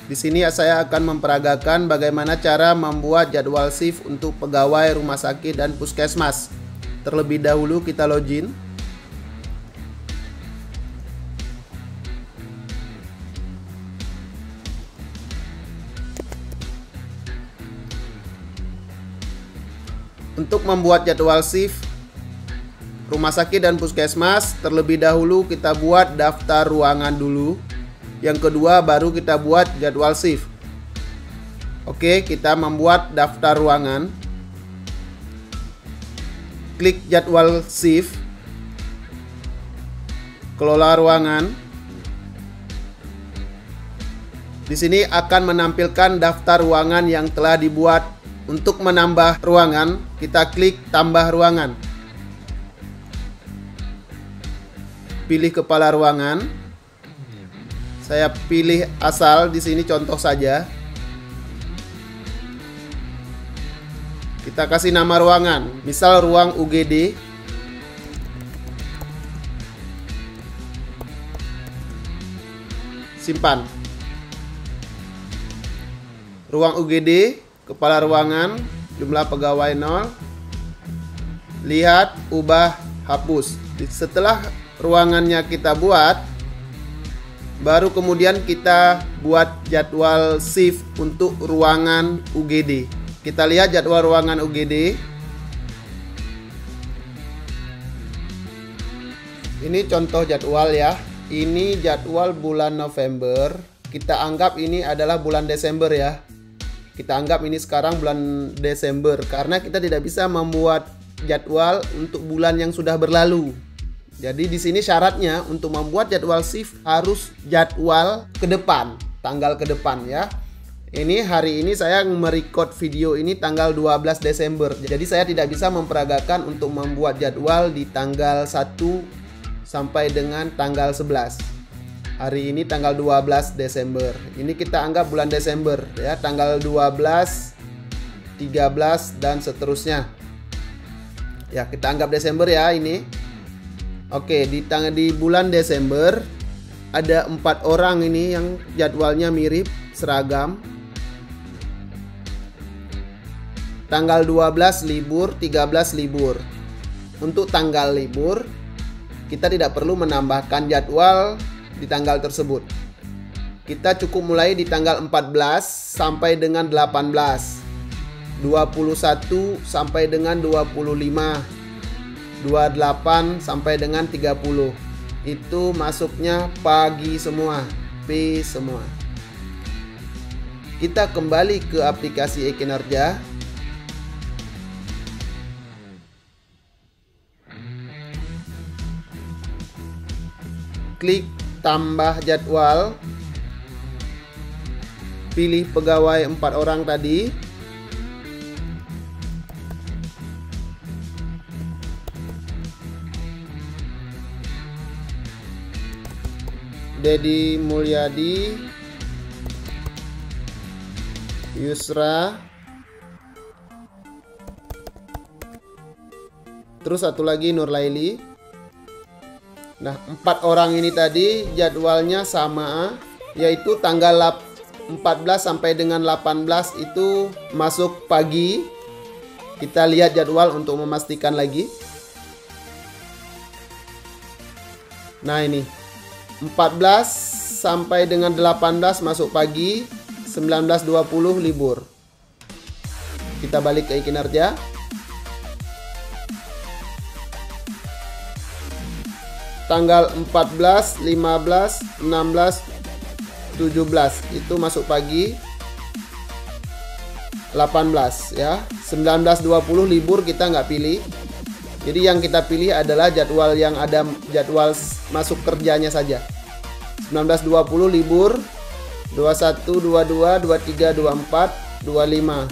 Di sini saya akan memperagakan bagaimana cara membuat jadwal shift untuk pegawai rumah sakit dan puskesmas. Terlebih dahulu kita login. Untuk membuat jadwal shift rumah sakit dan puskesmas, terlebih dahulu kita buat daftar ruangan dulu. Yang kedua baru kita buat jadwal shift. Oke, kita membuat daftar ruangan. Klik jadwal shift. Kelola ruangan. Di sini akan menampilkan daftar ruangan yang telah dibuat. Untuk menambah ruangan, kita klik tambah ruangan. Pilih kepala ruangan. Saya pilih asal di sini contoh saja. Kita kasih nama ruangan, misal ruang UGD. Simpan. Ruang UGD, kepala ruangan, jumlah pegawai 0. Lihat, ubah, hapus. Setelah ruangannya kita buat, baru kemudian kita buat jadwal shift untuk ruangan UGD. Kita lihat jadwal ruangan UGD. Ini contoh jadwal ya. Ini jadwal bulan November. Kita anggap ini adalah bulan Desember ya. Kita anggap ini sekarang bulan Desember karena kita tidak bisa membuat jadwal untuk bulan yang sudah berlalu. Jadi di sini syaratnya untuk membuat jadwal shift harus jadwal ke depan, tanggal ke depan ya. Ini hari ini saya merecord video ini tanggal 12 Desember. Jadi saya tidak bisa memperagakan untuk membuat jadwal di tanggal 1 sampai dengan tanggal 11. Hari ini tanggal 12 Desember. Ini kita anggap bulan Desember ya, tanggal 12, 13 dan seterusnya. Ya, kita anggap Desember ya ini. Oke, di bulan Desember ada 4 orang ini yang jadwalnya mirip, seragam. Tanggal 12 libur, 13 libur. Untuk tanggal libur, kita tidak perlu menambahkan jadwal di tanggal tersebut. Kita cukup mulai di tanggal 14 sampai dengan 18. 21 sampai dengan 25. 28 sampai dengan 30. Itu masuknya pagi semua, P semua. Kita kembali ke aplikasi e-kinerja. Klik tambah jadwal. Pilih pegawai 4 orang tadi. Dedi Mulyadi, Yusra, terus satu lagi Nurlaili. Nah, 4 orang ini tadi jadwalnya sama, yaitu tanggal 14 sampai dengan 18 itu masuk pagi. Kita lihat jadwal untuk memastikan lagi. Nah ini 14 sampai dengan 18 masuk pagi, 19.20 libur. Kita balik ke kinerja. Tanggal 14, 15, 16, 17 itu masuk pagi. 18 ya. 19.20 libur kita nggak pilih. Jadi yang kita pilih adalah jadwal yang ada jadwal masuk kerjanya saja. 19.20 libur, 21, 22, 23, 24, 25,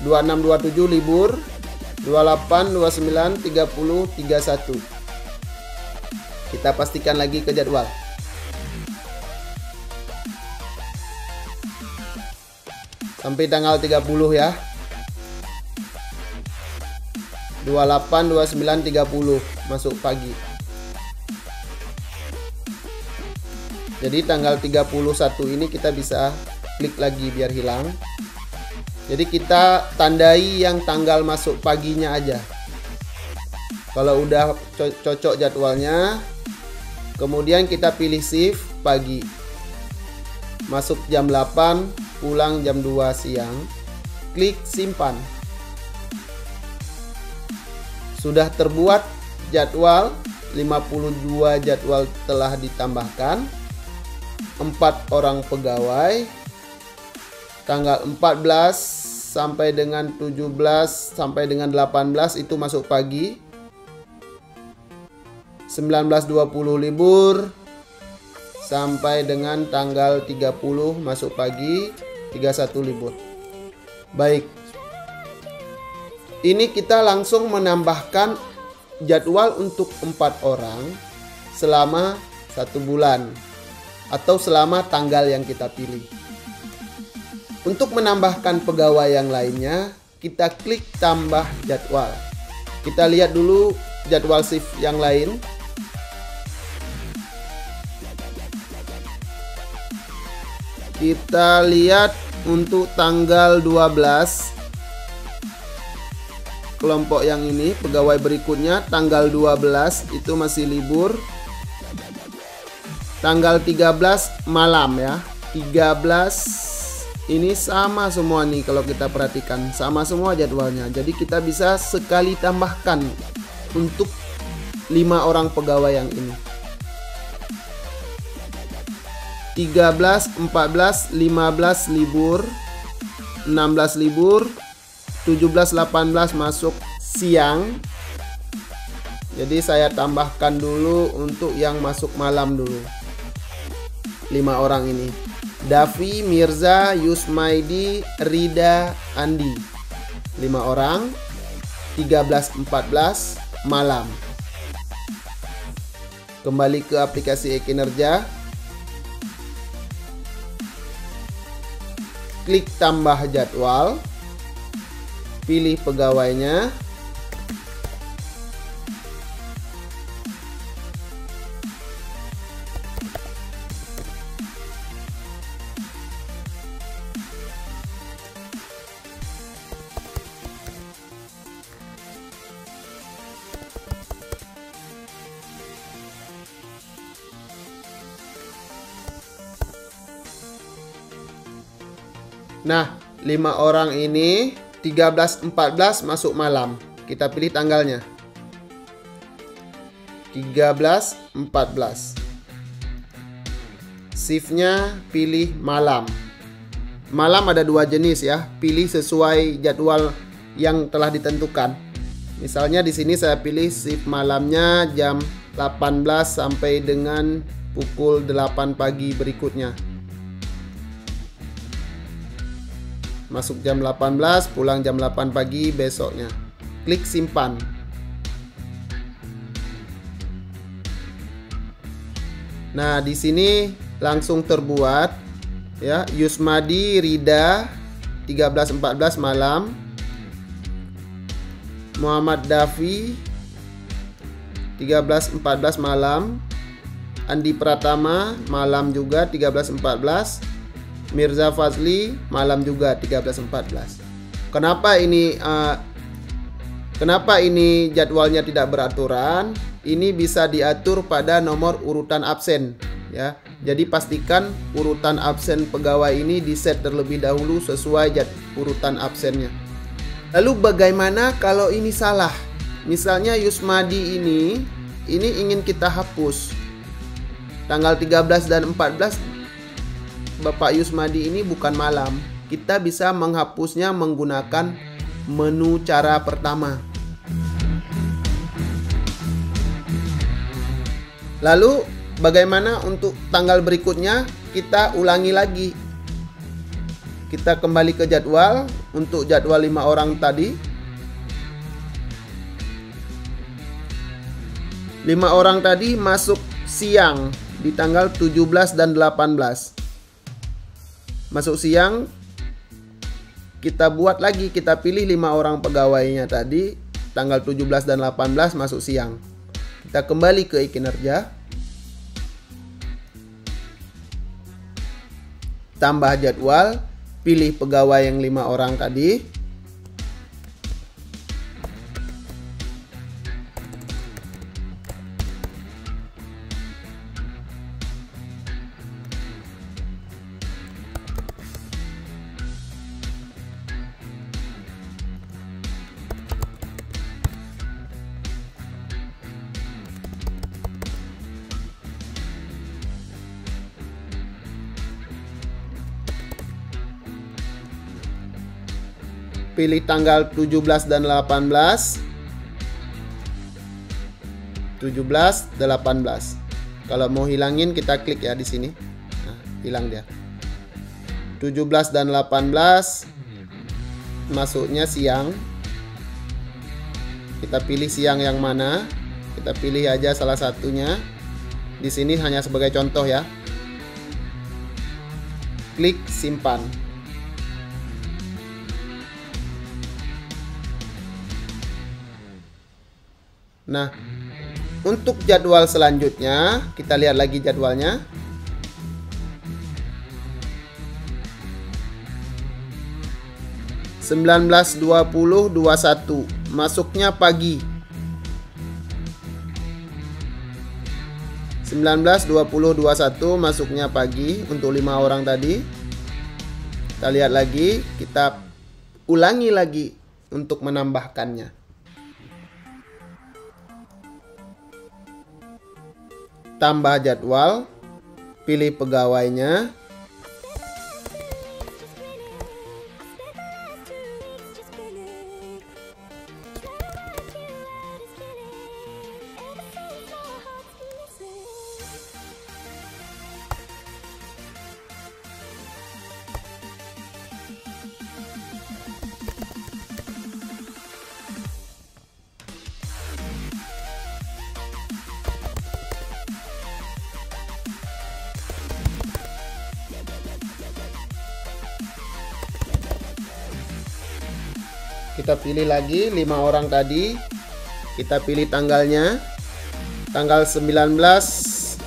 26, 27 libur, 28, 29, 30, 31. Kita pastikan lagi ke jadwal. Sampai tanggal 30 ya. 28, 29, 30 masuk pagi. Jadi tanggal 31 ini kita bisa klik lagi biar hilang. Jadi kita tandai yang tanggal masuk paginya aja. Kalau udah cocok jadwalnya, kemudian kita pilih shift pagi. Masuk jam 8, pulang jam 2 siang. Klik simpan. Sudah terbuat jadwal, 52 jadwal telah ditambahkan. 4 orang pegawai. Tanggal 14 sampai dengan 17 sampai dengan 18 itu masuk pagi. 19-20 libur sampai dengan tanggal 30 masuk pagi, 31 libur. Baik. Ini kita langsung menambahkan jadwal untuk 4 orang selama 1 bulan atau selama tanggal yang kita pilih. Untuk menambahkan pegawai yang lainnya, kita klik tambah jadwal. Kita lihat dulu jadwal shift yang lain. Kita lihat untuk tanggal 12 kelompok yang ini, pegawai berikutnya tanggal 12 itu masih libur. Tanggal 13 malam ya. 13 ini sama semua nih, kalau kita perhatikan sama semua jadwalnya. Jadi kita bisa sekali tambahkan untuk 5 orang pegawai yang ini. 13, 14, 15 libur, 16 libur, 17, 18 masuk siang. Jadi saya tambahkan dulu untuk yang masuk malam dulu. 5 orang ini. Davi, Mirza, Yusmaidi, Rida, Andi. 5 orang. 13, 14 malam. Kembali ke aplikasi e-kinerja. Klik tambah jadwal. Pilih pegawainya. Nah, 5 orang ini 13-14 masuk malam. Kita pilih tanggalnya. 13-14. Shiftnya pilih malam. Malam ada 2 jenis ya. Pilih sesuai jadwal yang telah ditentukan. Misalnya di sini saya pilih shift malamnya jam 18 sampai dengan pukul 8 pagi berikutnya. Masuk jam 18, pulang jam 8 pagi besoknya. Klik simpan. Nah, di sini langsung terbuat ya. Yusmadi, Rida 13-14 malam. Muhammad Davi 13-14 malam. Andi Pratama malam juga 13-14. Mirza Fazli malam juga 13-14. Kenapa ini jadwalnya tidak beraturan? Ini bisa diatur pada nomor urutan absen ya. Jadi pastikan urutan absen pegawai ini di-set terlebih dahulu sesuai urutan absennya. Lalu bagaimana kalau ini salah? Misalnya Yusmadi ini ingin kita hapus. Tanggal 13 dan 14 Bapak Yusmadi ini bukan malam. Kita bisa menghapusnya menggunakan menu cara pertama. Lalu bagaimana untuk tanggal berikutnya? Kita ulangi lagi. Kita kembali ke jadwal. Untuk jadwal 5 orang tadi, 5 orang tadi masuk siang di tanggal 17 dan 18. Masuk siang, kita buat lagi, kita pilih 5 orang pegawainya tadi, tanggal 17 dan 18 masuk siang. Kita kembali ke e-kinerja. tambah jadwal, pilih pegawai yang 5 orang tadi. Pilih tanggal 17 dan 18. 17, 18. Kalau mau hilangin kita klik ya di sini. Nah, hilang dia. 17 dan 18 masuknya siang. Kita pilih siang yang mana? Kita pilih aja salah satunya. Di sini hanya sebagai contoh ya. Klik simpan. Nah, untuk jadwal selanjutnya, kita lihat lagi jadwalnya. (19, 20, 21) masuknya pagi. 19, 20, 21 masuknya pagi untuk 5 orang tadi. Kita lihat lagi, kita ulangi lagi untuk menambahkannya. Tambah jadwal, pilih pegawainya. Kita pilih lagi 5 orang tadi. Kita pilih tanggalnya. Tanggal 19,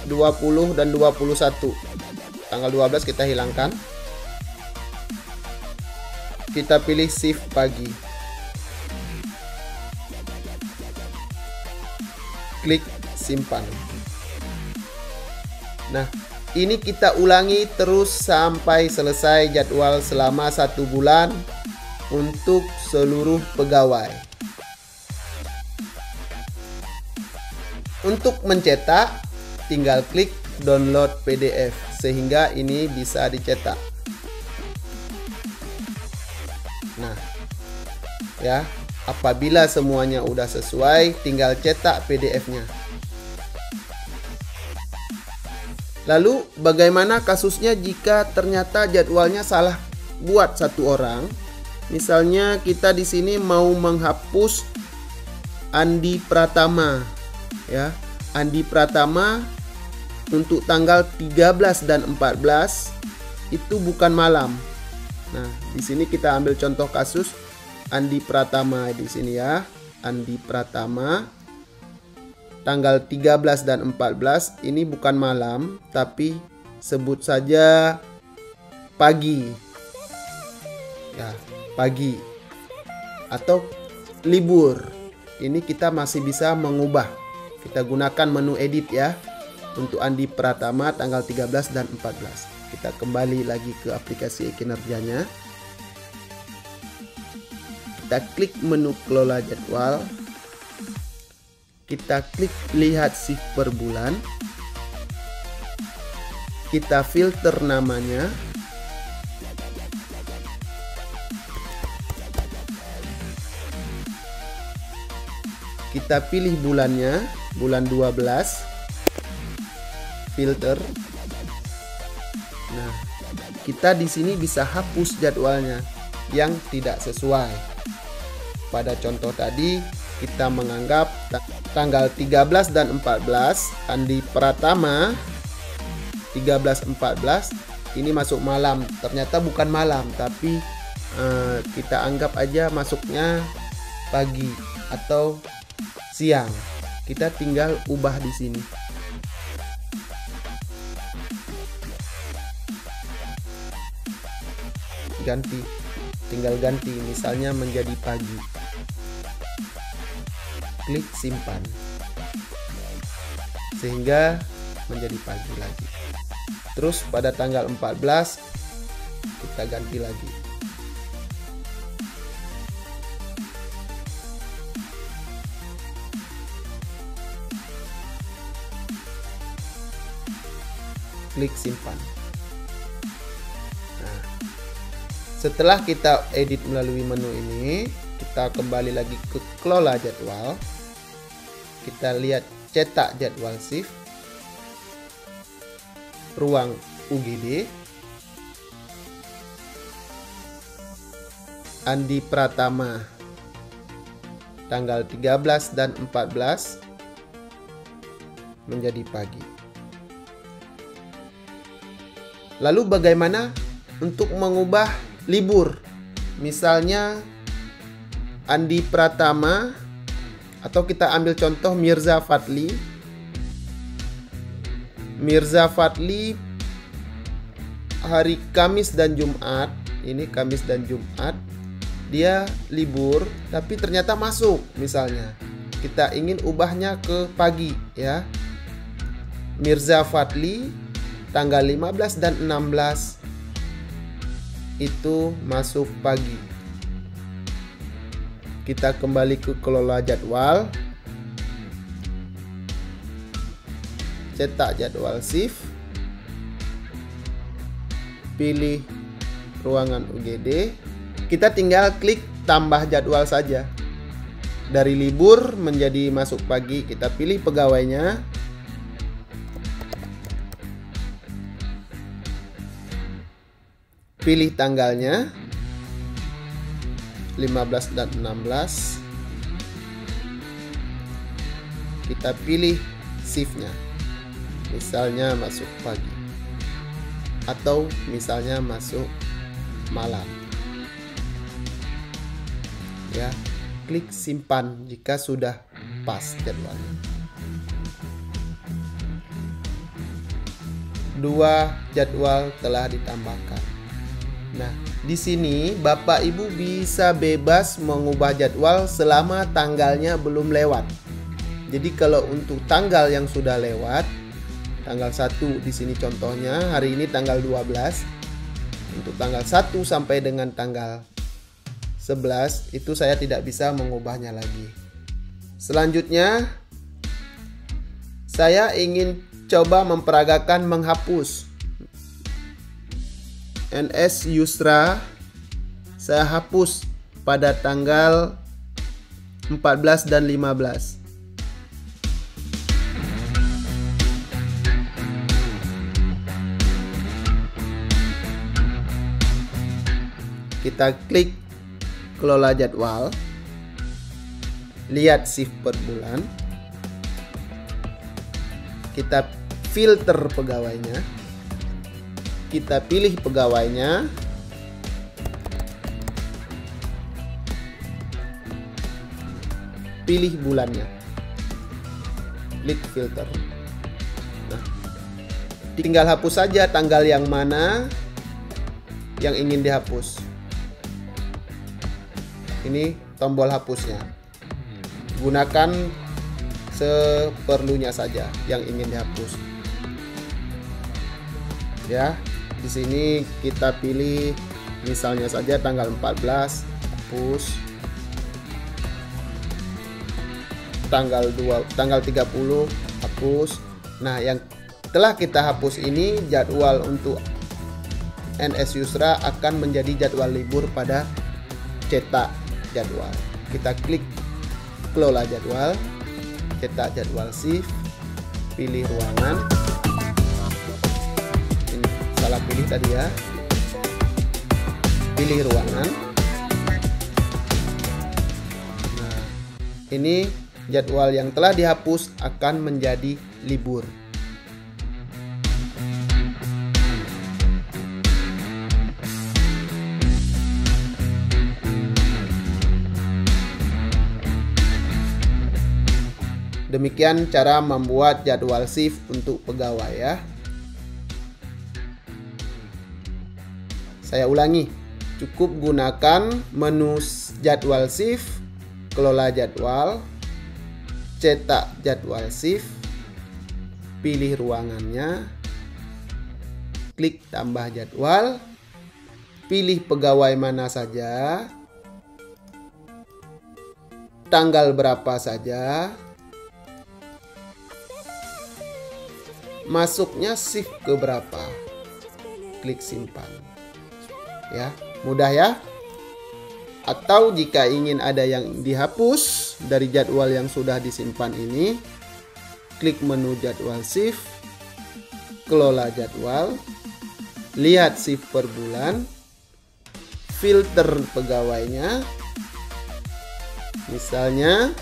20 dan 21. Tanggal 12 kita hilangkan. Kita pilih shift pagi. Klik simpan. Nah, ini kita ulangi terus sampai selesai jadwal selama 1 bulan untuk seluruh pegawai. Untuk mencetak, tinggal klik download PDF sehingga ini bisa dicetak. Nah, ya, apabila semuanya udah sesuai, tinggal cetak PDF-nya. Lalu, bagaimana kasusnya jika ternyata jadwalnya salah buat satu orang? Misalnya kita di sini mau menghapus Andi Pratama, ya. Andi Pratama untuk tanggal 13 dan 14 itu bukan malam. Nah, di sini kita ambil contoh kasus Andi Pratama di sini ya. Andi Pratama tanggal 13 dan 14 ini bukan malam, tapi sebut saja pagi. Ya, pagi atau libur. Ini kita masih bisa mengubah. Kita gunakan menu edit ya. Untuk Andi Pratama tanggal 13 dan 14. Kita kembali lagi ke aplikasi kinerjanya. Kita klik menu kelola jadwal. Kita klik lihat shift per bulan. Kita filter namanya. Kita pilih bulannya, bulan 12. Filter. Nah, kita di sini bisa hapus jadwalnya yang tidak sesuai. Pada contoh tadi, kita menganggap tanggal 13 dan 14 Andi Pratama 13-14 ini masuk malam. Ternyata bukan malam, tapi kita anggap aja masuknya pagi atau siang. Kita tinggal ubah di sini. ganti, tinggal ganti misalnya menjadi pagi. Klik simpan sehingga menjadi pagi lagi. Terus pada tanggal 14 kita ganti lagi. Klik simpan. Nah, setelah kita edit melalui menu ini, kita kembali lagi ke kelola jadwal. Kita lihat cetak jadwal shift, ruang UGD, Andi Pratama, tanggal 13 dan 14 menjadi pagi. Lalu bagaimana untuk mengubah libur? Misalnya Andi Pratama, atau kita ambil contoh Mirza Fadli. Mirza Fadli hari Kamis dan Jumat, ini Kamis dan Jumat, dia libur tapi ternyata masuk. Misalnya kita ingin ubahnya ke pagi ya. Mirza Fadli tanggal 15 dan 16 itu masuk pagi. Kita kembali ke kelola jadwal, cetak jadwal shift, pilih ruangan UGD. Kita tinggal klik tambah jadwal saja. Dari libur menjadi masuk pagi, kita pilih pegawainya. Pilih tanggalnya 15 dan 16. Kita pilih shiftnya, misalnya masuk pagi atau misalnya masuk malam ya. Klik simpan jika sudah pas jadwalnya. 2 jadwal telah ditambahkan. Nah, di sini Bapak Ibu bisa bebas mengubah jadwal selama tanggalnya belum lewat. Jadi kalau untuk tanggal yang sudah lewat, tanggal 1 di sini contohnya, hari ini tanggal 12. Untuk tanggal 1 sampai dengan tanggal 11 itu saya tidak bisa mengubahnya lagi. Selanjutnya saya ingin coba memperagakan menghapus. NS Yusra saya hapus pada tanggal 14 dan 15. Kita klik kelola jadwal, lihat shift per bulan, kita filter pegawainya. Kita pilih pegawainya, pilih bulannya, klik filter. Nah, tinggal hapus saja tanggal yang mana yang ingin dihapus. Ini tombol hapusnya. Gunakan seperlunya saja yang ingin dihapus. Ya. Di sini kita pilih misalnya saja tanggal 14 hapus, tanggal 30 hapus. Nah, yang telah kita hapus ini jadwal untuk NS Yusra akan menjadi jadwal libur pada cetak jadwal. Kita klik kelola jadwal, cetak jadwal shift, pilih ruangan. Salah pilih tadi ya. Pilih ruangan. Nah, ini jadwal yang telah dihapus akan menjadi libur. Demikian cara membuat jadwal shift untuk pegawai ya. Saya ulangi, Cukup gunakan menu jadwal shift, kelola jadwal, cetak jadwal shift, pilih ruangannya, klik tambah jadwal, pilih pegawai mana saja, tanggal berapa saja, masuknya shift ke berapa, klik simpan. Ya, mudah ya. Atau jika ingin ada yang dihapus dari jadwal yang sudah disimpan ini, klik menu jadwal shift, kelola jadwal, lihat shift per bulan, filter pegawainya, misalnya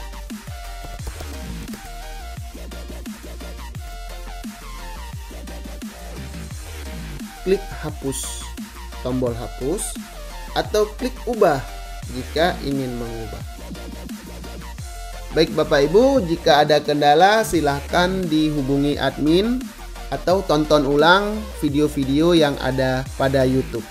klik hapus, tombol hapus, atau klik ubah jika ingin mengubah. Baik Bapak Ibu, jika ada kendala silahkan dihubungi admin atau tonton ulang video-video yang ada pada YouTube.